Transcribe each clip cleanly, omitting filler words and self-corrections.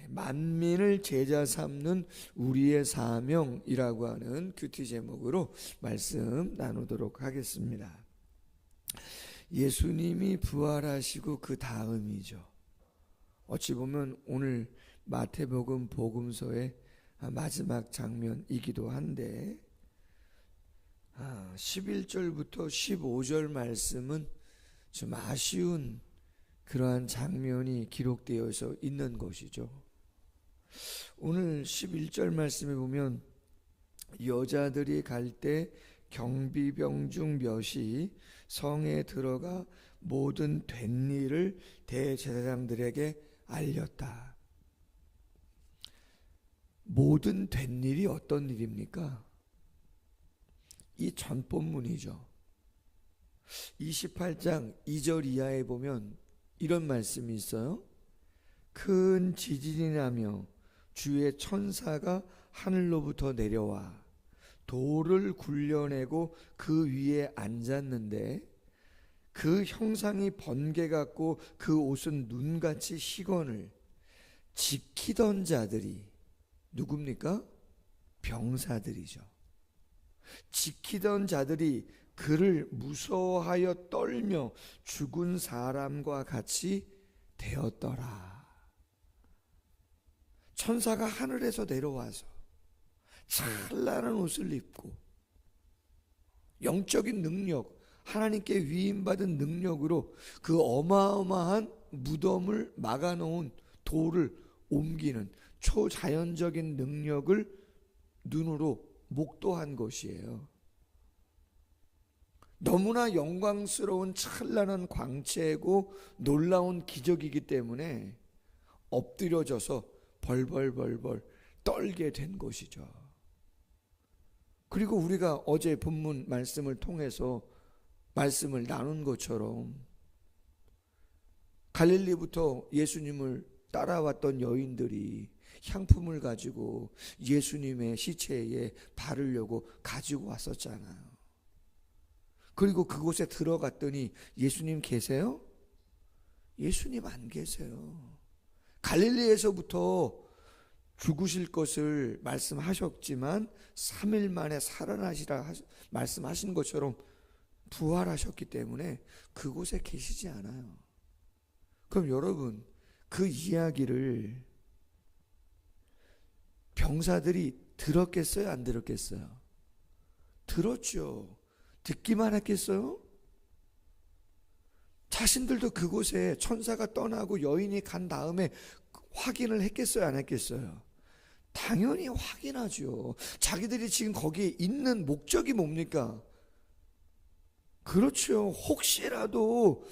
만민을 제자 삼는 우리의 사명이라고 하는 큐티 제목으로 말씀 나누도록 하겠습니다. 예수님이 부활하시고 그 다음이죠. 어찌 보면 오늘 마태복음 복음서의 마지막 장면이기도 한데 11절부터 15절 말씀은 좀 아쉬운 그러한 장면이 기록되어서 있는 것이죠. 오늘 11절 말씀에 보면 여자들이 갈 때 경비병 중 몇이 성에 들어가 모든 된 일을 대제사장들에게 알렸다. 모든 된 일이 어떤 일입니까? 이 전본문이죠. 28장 2절 이하에 보면 이런 말씀이 있어요. 큰 지진이 나며 주의 천사가 하늘로부터 내려와 돌을 굴려내고 그 위에 앉았는데 그 형상이 번개 같고 그 옷은 눈같이 희건을 지키던 자들이 누굽니까? 병사들이죠. 지키던 자들이 그를 무서워하여 떨며 죽은 사람과 같이 되었더라. 천사가 하늘에서 내려와서 찬란한 옷을 입고 영적인 능력, 하나님께 위임받은 능력으로 그 어마어마한 무덤을 막아놓은 돌을 옮기는 초자연적인 능력을 눈으로 목도한 것이에요. 너무나 영광스러운 찬란한 광채고 놀라운 기적이기 때문에 엎드려져서 벌벌벌벌 떨게 된 것이죠. 그리고 우리가 어제 본문 말씀을 통해서 말씀을 나눈 것처럼 갈릴리부터 예수님을 따라왔던 여인들이 향품을 가지고 예수님의 시체에 바르려고 가지고 왔었잖아요. 그리고 그곳에 들어갔더니 예수님 계세요? 예수님 안 계세요. 갈릴리에서부터 죽으실 것을 말씀하셨지만 3일 만에 살아나시라 말씀하신 것처럼 부활하셨기 때문에 그곳에 계시지 않아요. 그럼 여러분, 그 이야기를 병사들이 들었겠어요? 안 들었겠어요? 들었죠. 듣기만 했겠어요? 자신들도 그곳에 천사가 떠나고 여인이 간 다음에 확인을 했겠어요? 안 했겠어요? 당연히 확인하죠. 자기들이 지금 거기에 있는 목적이 뭡니까? 그렇죠. 혹시라도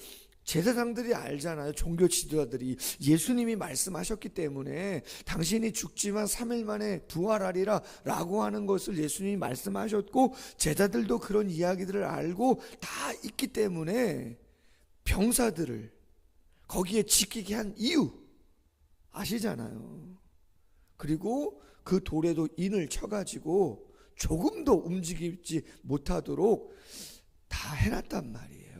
제사장들이 알잖아요. 종교 지도자들이 예수님이 말씀하셨기 때문에 당신이 죽지만 3일 만에 부활하리라 라고 하는 것을 예수님이 말씀하셨고 제자들도 그런 이야기들을 알고 다 있기 때문에 병사들을 거기에 지키게 한 이유 아시잖아요. 그리고 그 돌에도 인을 쳐가지고 조금도 움직이지 못하도록 다 해놨단 말이에요.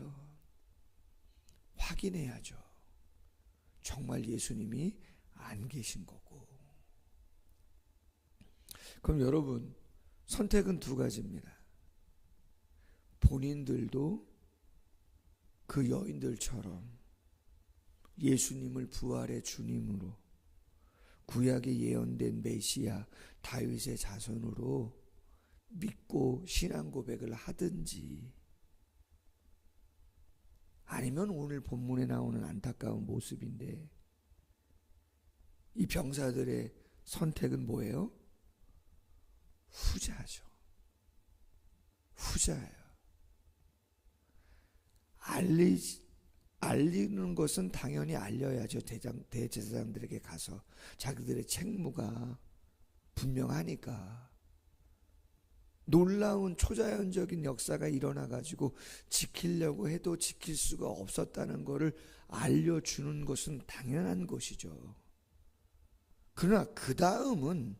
확인해야죠. 정말 예수님이 안 계신 거고. 그럼 여러분, 선택은 두 가지입니다. 본인들도 그 여인들처럼 예수님을 부활의 주님으로 구약에 예언된 메시아 다윗의 자손으로 믿고 신앙 고백을 하든지, 아니면 오늘 본문에 나오는 안타까운 모습인데, 이 병사들의 선택은 뭐예요? 후자죠. 후자예요. 알리는 것은 당연히 알려야죠. 대제사장들에게 가서 자기들의 책무가 분명하니까. 놀라운 초자연적인 역사가 일어나가지고 지키려고 해도 지킬 수가 없었다는 것을 알려주는 것은 당연한 것이죠. 그러나 그 다음은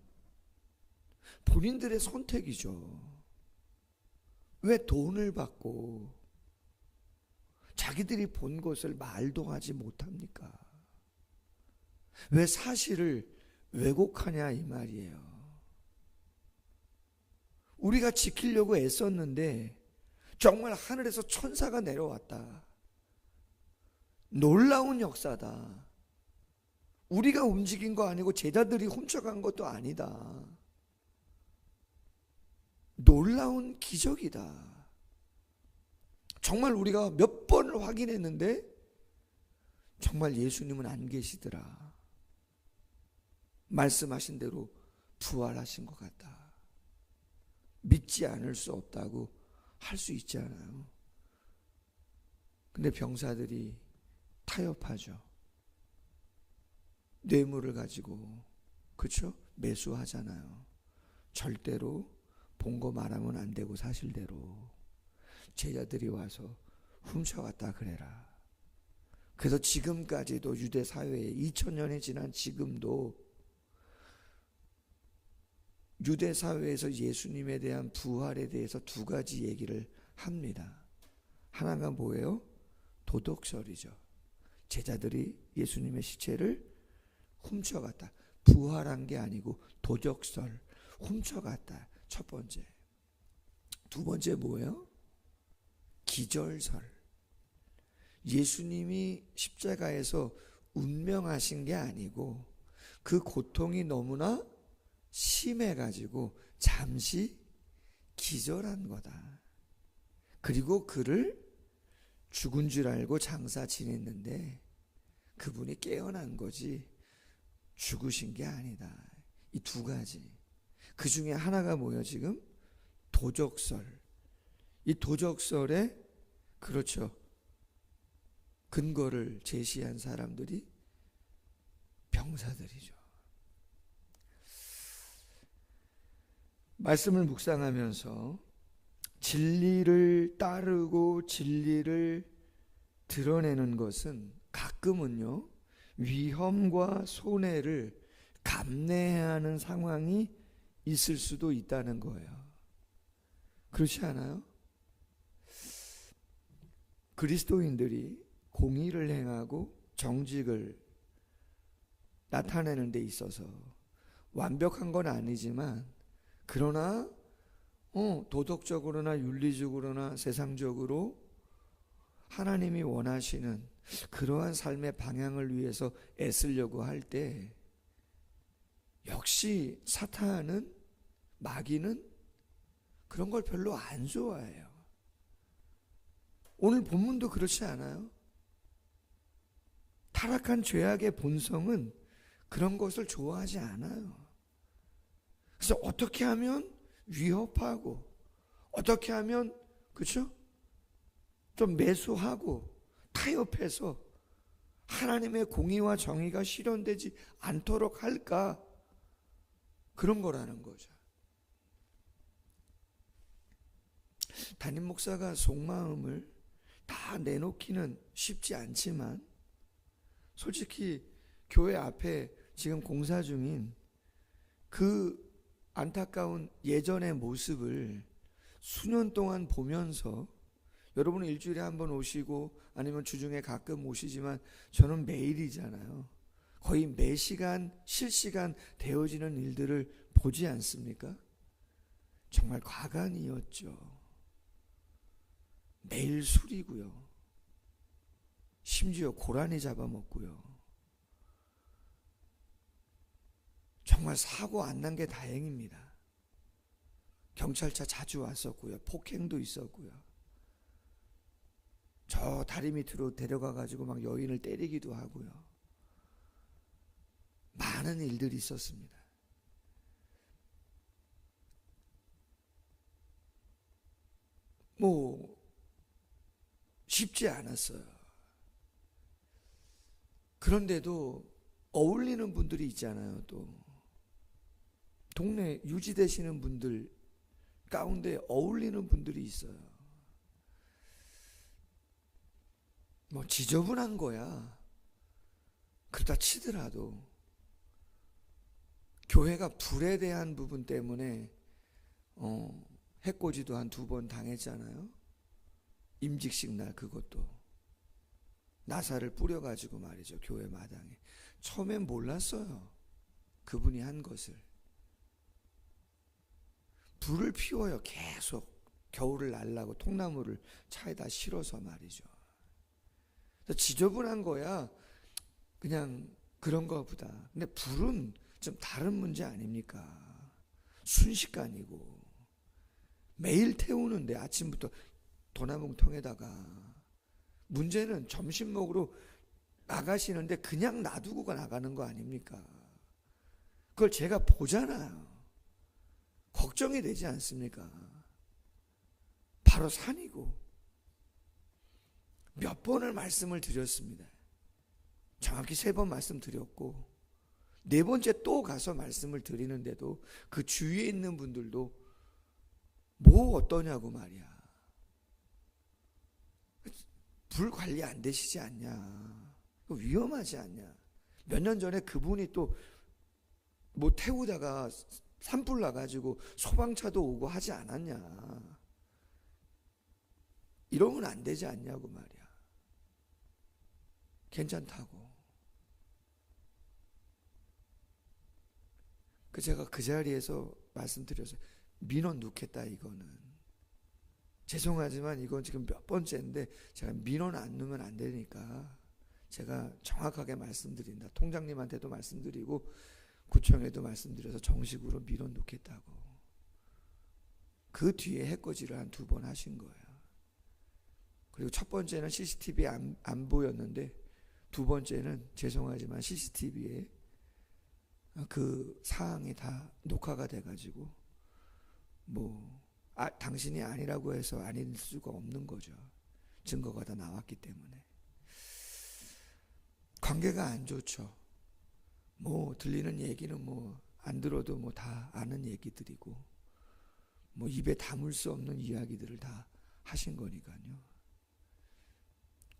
본인들의 선택이죠. 왜 돈을 받고 자기들이 본 것을 말도 하지 못합니까? 왜 사실을 왜곡하냐 이 말이에요. 우리가 지키려고 애썼는데 정말 하늘에서 천사가 내려왔다. 놀라운 역사다. 우리가 움직인 거 아니고 제자들이 훔쳐간 것도 아니다. 놀라운 기적이다. 정말 우리가 몇 번을 확인했는데 정말 예수님은 안 계시더라. 말씀하신 대로 부활하신 것 같다. 믿지 않을 수 없다고 할 수 있지 않아요? 근데 병사들이 타협하죠. 뇌물을 가지고, 그렇죠? 매수하잖아요. 절대로 본 거 말하면 안 되고 사실대로. 제자들이 와서 훔쳐갔다 그래라. 그래서 지금까지도 유대 사회에 2000년이 지난 지금도 유대 사회에서 예수님에 대한 부활에 대해서 두 가지 얘기를 합니다. 하나가 뭐예요? 도덕설이죠. 제자들이 예수님의 시체를 훔쳐갔다. 부활한 게 아니고 도적설, 훔쳐갔다. 첫 번째. 두 번째 뭐예요? 기절설. 예수님이 십자가에서 운명하신 게 아니고 그 고통이 너무나 심해가지고 잠시 기절한 거다. 그리고 그를 죽은 줄 알고 장사 지냈는데 그분이 깨어난 거지 죽으신 게 아니다. 이 두 가지. 그 중에 하나가 뭐예요 지금? 도적설. 이 도적설에 그렇죠. 근거를 제시한 사람들이 병사들이죠. 말씀을 묵상하면서 진리를 따르고 진리를 드러내는 것은 가끔은요, 위험과 손해를 감내해야 하는 상황이 있을 수도 있다는 거예요. 그렇지 않아요? 그리스도인들이 공의를 행하고 정직을 나타내는 데 있어서 완벽한 건 아니지만 그러나 도덕적으로나 윤리적으로나 세상적으로 하나님이 원하시는 그러한 삶의 방향을 위해서 애쓰려고 할 때 역시 사탄은, 마귀는 그런 걸 별로 안 좋아해요. 오늘 본문도 그렇지 않아요? 타락한 죄악의 본성은 그런 것을 좋아하지 않아요. 그래서 어떻게 하면 위협하고 어떻게 하면 그렇죠? 좀 매수하고 타협해서 하나님의 공의와 정의가 실현되지 않도록 할까? 그런 거라는 거죠. 담임 목사가 속마음을 다 내놓기는 쉽지 않지만 솔직히 교회 앞에 지금 공사 중인 그 안타까운 예전의 모습을 수년 동안 보면서 여러분은 일주일에 한 번 오시고 아니면 주중에 가끔 오시지만 저는 매일이잖아요. 거의 매 시간 실시간 되어지는 일들을 보지 않습니까? 정말 과간이었죠. 매일 술이고요. 심지어 고라니 잡아먹고요. 정말 사고 안 난 게 다행입니다. 경찰차 자주 왔었고요. 폭행도 있었고요. 저 다리 밑으로 데려가가지고 막 여인을 때리기도 하고요. 많은 일들이 있었습니다. 쉽지 않았어요. 그런데도 어울리는 분들이 있잖아요. 또 동네 유지되시는 분들 가운데 어울리는 분들이 있어요. 지저분한 거야. 그러다 치더라도 교회가 불에 대한 부분 때문에 해코지도 한 2번 당했잖아요. 임직식 날 그것도 나사를 뿌려가지고 말이죠. 교회 마당에 처음엔 몰랐어요. 그분이 한 것을. 불을 피워요. 계속 겨울을 날라고 통나무를 차에다 실어서 말이죠. 그래서 지저분한 거야 그냥 그런가 보다. 근데 불은 좀 다른 문제 아닙니까? 순식간이고 매일 태우는데 아침부터 도나뭉텅에다가. 문제는 점심 먹으러 나가시는데 그냥 놔두고 나가는 거 아닙니까? 그걸 제가 보잖아요. 걱정이 되지 않습니까? 바로 산이고. 몇 번을 말씀을 드렸습니다. 정확히 3번 말씀드렸고 4번째 또 가서 말씀을 드리는데도 그 주위에 있는 분들도 뭐 어떠냐고 말이야. 불 관리 안 되시지 않냐, 위험하지 않냐. 몇 년 전에 그분이 또 뭐 태우다가 산불 나가지고 소방차도 오고 하지 않았냐. 이러면 안 되지 않냐고 말이야. 괜찮다고. 제가 그 자리에서 말씀드렸어요. 민원 넣겠다 이거는. 죄송하지만 이건 지금 몇 번째인데 제가 민원 안 넣으면 안 되니까 제가 정확하게 말씀드린다. 통장님한테도 말씀드리고 구청에도 말씀드려서 정식으로 민원 넣겠다고. 그 뒤에 해코지를 한 2번 하신 거예요. 그리고 첫 번째는 CCTV에 안 보였는데 2번째는 죄송하지만 CCTV에 그 사항이 다 녹화가 돼가지고 당신이 아니라고 해서 아닐 수가 없는 거죠. 증거가 다 나왔기 때문에. 관계가 안 좋죠. 들리는 얘기는 안 들어도 다 아는 얘기들이고 입에 담을 수 없는 이야기들을 다 하신 거니까요.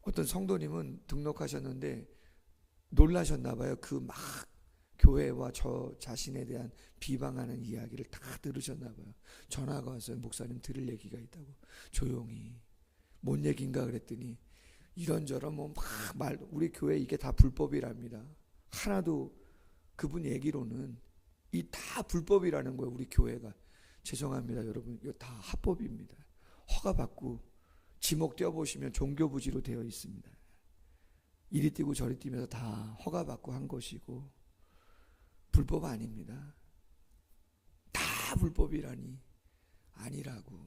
어떤 성도님은 등록하셨는데 놀라셨나 봐요. 그 막 교회와 저 자신에 대한 비방하는 이야기를 다 들으셨나 봐요. 전화가 왔어요. 목사님 들을 얘기가 있다고. 조용히. 뭔 얘기인가 그랬더니 이런저런 우리 교회 이게 다 불법이랍니다. 하나도 그분 얘기로는 이 다 불법이라는 거예요. 우리 교회가. 죄송합니다 여러분, 이거 다 합법입니다. 허가받고 지목 떼어보시면 종교부지로 되어 있습니다. 이리 뛰고 저리 뛰면서 다 허가받고 한 것이고 불법 아닙니다. 다 불법이라니. 아니라고.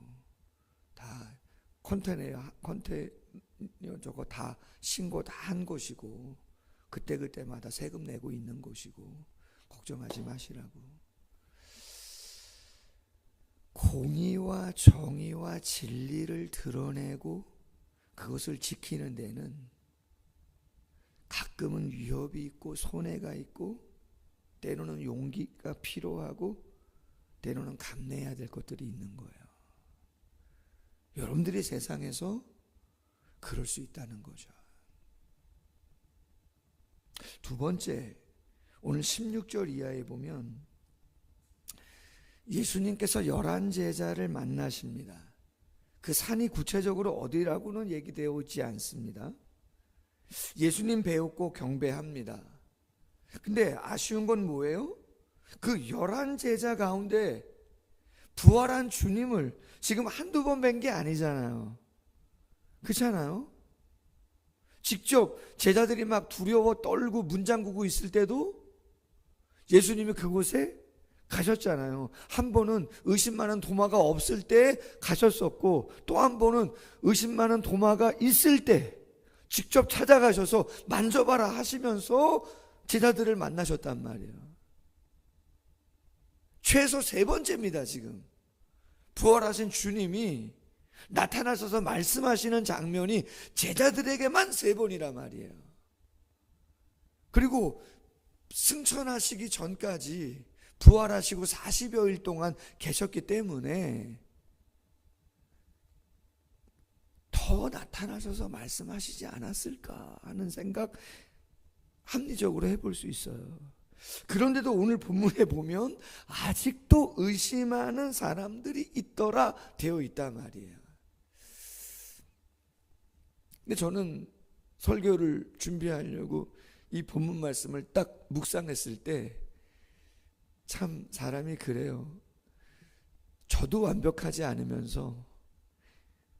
다 컨테이너 저거 다 신고 다 한 것이고 그때마다 세금 내고 있는 것이고 걱정하지 마시라고. 공의와 정의와 진리를 드러내고 그것을 지키는 데는 가끔은 위협이 있고 손해가 있고 때로는 용기가 필요하고 때로는 감내해야 될 것들이 있는 거예요. 여러분들이 세상에서 그럴 수 있다는 거죠. 2번째, 오늘 16절 이하에 보면 예수님께서 11제자를 만나십니다. 그 산이 구체적으로 어디라고는 얘기되어 있지 않습니다. 예수님 배웠고 경배합니다. 근데 아쉬운 건 뭐예요? 그 11제자 가운데 부활한 주님을 지금 한두 번 뵌 게 아니잖아요. 그렇잖아요? 직접 제자들이 막 두려워 떨고 문 잠그고 있을 때도 예수님이 그곳에 가셨잖아요. 한 번은 의심 많은 도마가 없을 때 가셨었고 또 한 번은 의심 많은 도마가 있을 때 직접 찾아가셔서 만져봐라 하시면서 제자들을 만나셨단 말이에요. 최소 3번째입니다. 지금 부활하신 주님이 나타나셔서 말씀하시는 장면이 제자들에게만 3번이란 말이에요. 그리고 승천하시기 전까지 부활하시고 40여일 동안 계셨기 때문에 더 나타나셔서 말씀하시지 않았을까 하는 생각 합리적으로 해볼 수 있어요. 그런데도 오늘 본문에 보면 아직도 의심하는 사람들이 있더라 되어 있단 말이에요. 근데 저는 설교를 준비하려고 이 본문 말씀을 딱 묵상했을 때 참 사람이 그래요. 저도 완벽하지 않으면서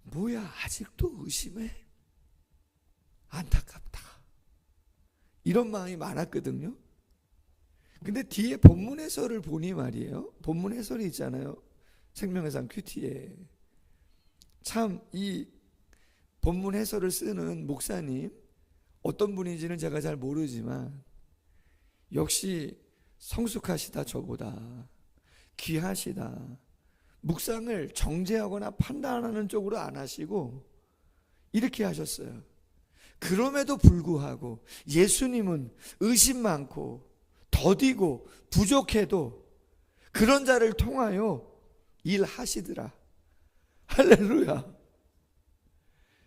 뭐야 아직도 의심해? 안타깝다. 이런 마음이 많았거든요. 근데 뒤에 본문 해설을 보니 말이에요. 본문 해설이 있잖아요. 생명의상 큐티에. 참 이 본문 해설을 쓰는 목사님 어떤 분인지는 제가 잘 모르지만 역시 성숙하시다, 저보다 귀하시다. 묵상을 정죄하거나 판단하는 쪽으로 안 하시고 이렇게 하셨어요. 그럼에도 불구하고 예수님은 의심 많고 더디고 부족해도 그런 자를 통하여 일하시더라. 할렐루야.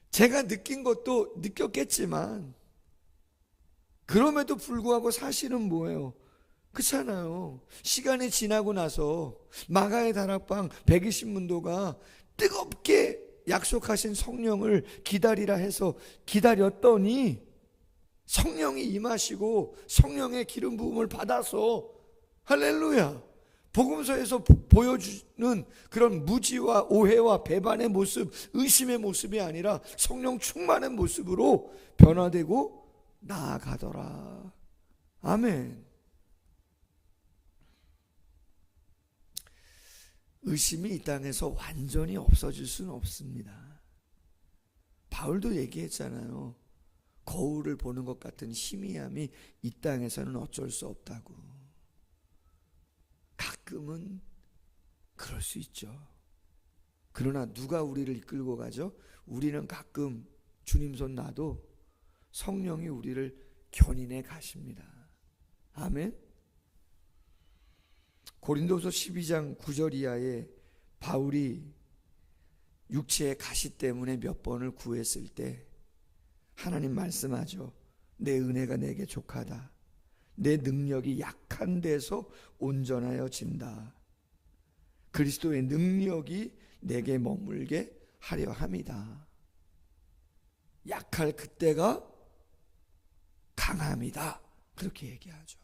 제가 느낀 것도 느꼈겠지만 그럼에도 불구하고 사실은 뭐예요? 그렇잖아요. 시간이 지나고 나서 마가의 다락방 120문도가 뜨겁게 약속하신 성령을 기다리라 해서 기다렸더니 성령이 임하시고 성령의 기름 부음을 받아서 할렐루야. 복음서에서 보여주는 그런 무지와 오해와 배반의 모습, 의심의 모습이 아니라 성령 충만한 모습으로 변화되고 나아가더라. 아멘. 의심이 이 땅에서 완전히 없어질 수는 없습니다. 바울도 얘기했잖아요. 거울을 보는 것 같은 희미함이 이 땅에서는 어쩔 수 없다고. 가끔은 그럴 수 있죠. 그러나 누가 우리를 이끌고 가죠? 우리는 가끔 주님 손 놔도 성령이 우리를 견인해 가십니다. 아멘. 고린도서 12장 9절 이하에 바울이 육체의 가시 때문에 몇 번을 구했을 때 하나님 말씀하죠. 내 은혜가 내게 족하다. 내 능력이 약한 데서 온전하여 진다. 그리스도의 능력이 내게 머물게 하려 함이다. 약할 그때가 강함이다. 그렇게 얘기하죠.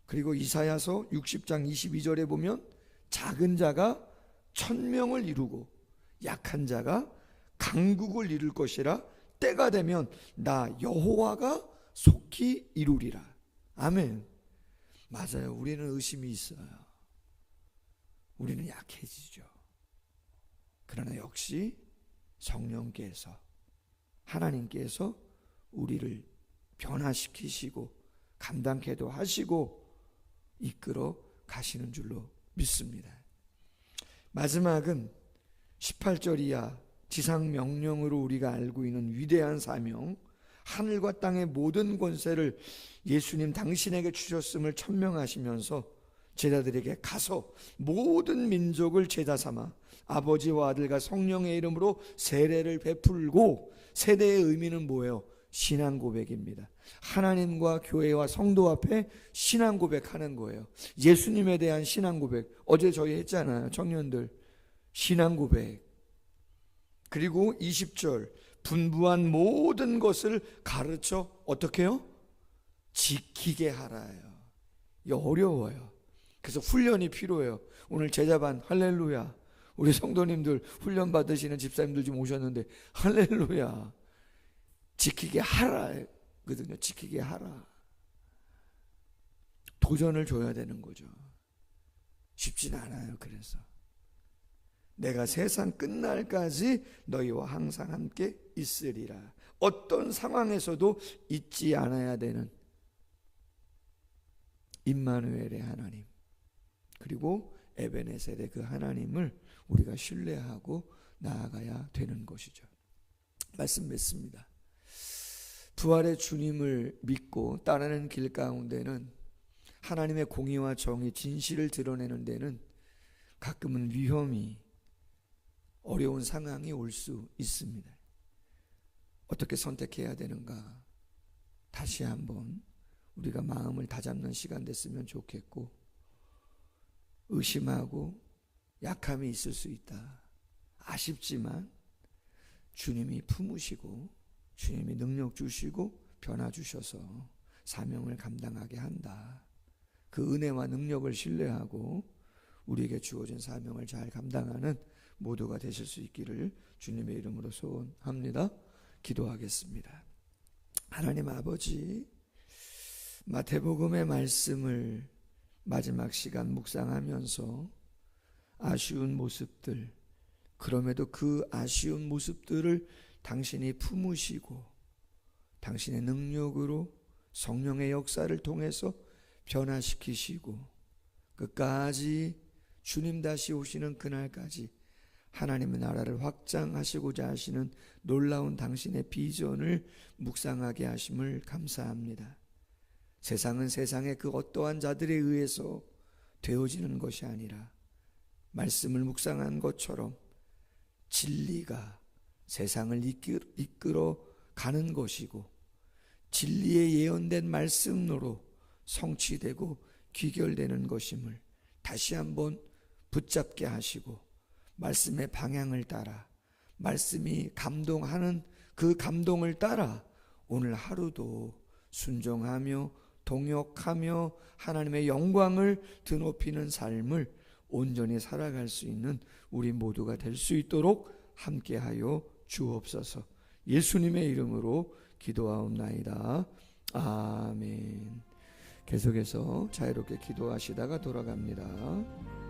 그리고 이사야서 60장 22절에 보면 작은 자가 천명을 이루고 약한 자가 강국을 이룰 것이라 때가 되면 나 여호와가 속히 이루리라. 아멘. 맞아요. 우리는 의심이 있어요. 우리는 약해지죠. 그러나 역시 성령께서 하나님께서 우리를 변화시키시고 감당케도 하시고 이끌어 가시는 줄로 믿습니다. 마지막은 18절 이하 지상 명령으로 우리가 알고 있는 위대한 사명, 하늘과 땅의 모든 권세를 예수님 당신에게 주셨음을 천명하시면서 제자들에게 가서 모든 민족을 제자 삼아 아버지와 아들과 성령의 이름으로 세례를 베풀고, 세례의 의미는 뭐예요? 신앙 고백입니다. 하나님과 교회와 성도 앞에 신앙 고백하는 거예요. 예수님에 대한 신앙 고백. 어제 저희 했잖아요. 청년들 신앙 고백. 그리고 20절 분부한 모든 것을 가르쳐 어떻게 해요? 지키게 하라요. 이게 어려워요. 그래서 훈련이 필요해요. 오늘 제자반 할렐루야. 우리 성도님들 훈련 받으시는 집사님들 좀 오셨는데 할렐루야. 지키게 하라거든요. 지키게 하라. 도전을 줘야 되는 거죠. 쉽진 않아요. 그래서 내가 세상 끝날까지 너희와 항상 함께 있으리라. 어떤 상황에서도 잊지 않아야 되는 임마누엘의 하나님, 그리고 에베네셀의 그 하나님을 우리가 신뢰하고 나아가야 되는 것이죠. 말씀 맺습니다. 부활의 주님을 믿고 따르는 길 가운데는 하나님의 공의와 정의, 진실을 드러내는 데는 가끔은 위험이, 어려운 상황이 올 수 있습니다. 어떻게 선택해야 되는가? 다시 한번 우리가 마음을 다잡는 시간 됐으면 좋겠고, 의심하고 약함이 있을 수 있다. 아쉽지만 주님이 품으시고 주님이 능력 주시고 변화 주셔서 사명을 감당하게 한다. 그 은혜와 능력을 신뢰하고 우리에게 주어진 사명을 잘 감당하는 모두가 되실 수 있기를 주님의 이름으로 소원합니다. 기도하겠습니다. 하나님 아버지, 마태복음의 말씀을 마지막 시간 묵상하면서 아쉬운 모습들, 그럼에도 그 아쉬운 모습들을 당신이 품으시고 당신의 능력으로 성령의 역사를 통해서 변화시키시고 끝까지 주님 다시 오시는 그날까지 하나님의 나라를 확장하시고자 하시는 놀라운 당신의 비전을 묵상하게 하심을 감사합니다. 세상은 세상의 그 어떠한 자들에 의해서 되어지는 것이 아니라 말씀을 묵상한 것처럼 진리가 세상을 이끌어 가는 것이고 진리의 예언된 말씀으로 성취되고 귀결되는 것임을 다시 한번 붙잡게 하시고 말씀의 방향을 따라 말씀이 감동하는 그 감동을 따라 오늘 하루도 순종하며 동역하며 하나님의 영광을 드높이는 삶을 온전히 살아갈 수 있는 우리 모두가 될 수 있도록 함께하여 주옵소서. 예수님의 이름으로 기도하옵나이다. 아멘. 계속해서 자유롭게 기도하시다가 돌아갑니다.